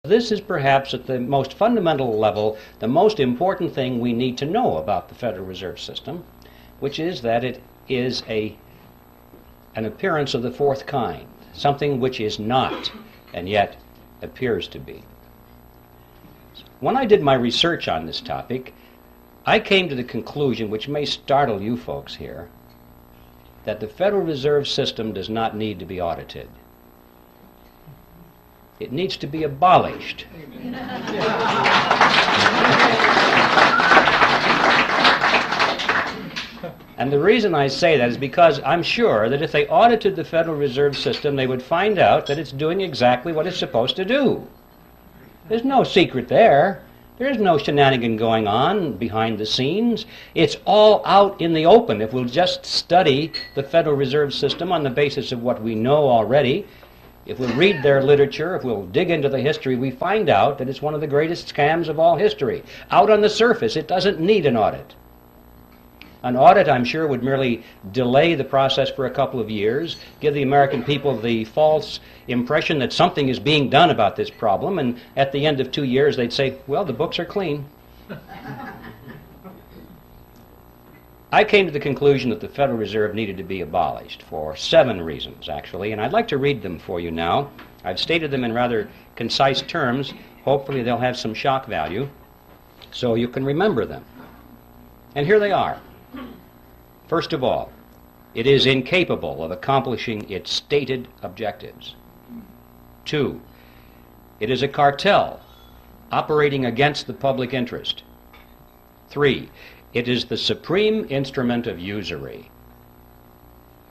This is perhaps at the most fundamental level the most important thing we need to know about the Federal Reserve System, which is that it is an appearance of the fourth kind, something which is not and yet appears to be. When I did my research on this topic, I came to the conclusion, which may startle you folks here, that the Federal Reserve System does not need to be audited. It needs to be abolished. And the reason I say that is because I'm sure that if they audited the Federal Reserve System, they would find out that it's doing exactly what it's supposed to do. There's no secret there. There's no shenanigan going on behind the scenes. It's all out in the open. If we'll just study the Federal Reserve System on the basis of what we know already, if we'll read their literature, if we'll dig into the history, we find out that it's one of the greatest scams of all history. Out on the surface, it doesn't need an audit. An audit, I'm sure, would merely delay the process for a couple of years, give the American people the false impression that something is being done about this problem, and at the end of 2 years they'd say, well, the books are clean. I came to the conclusion that the Federal Reserve needed to be abolished for 7 reasons, actually, and I'd like to read them for you now. I've stated them in rather concise terms. Hopefully they'll have some shock value, so you can remember them. And here they are. First of all, it is incapable of accomplishing its stated objectives. 2, it is a cartel operating against the public interest. 3, it is the supreme instrument of usury.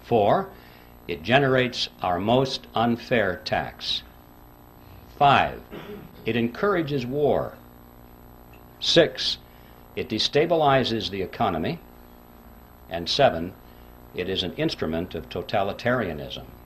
4, it generates our most unfair tax. 5, it encourages war. 6, it destabilizes the economy. And 7, it is an instrument of totalitarianism.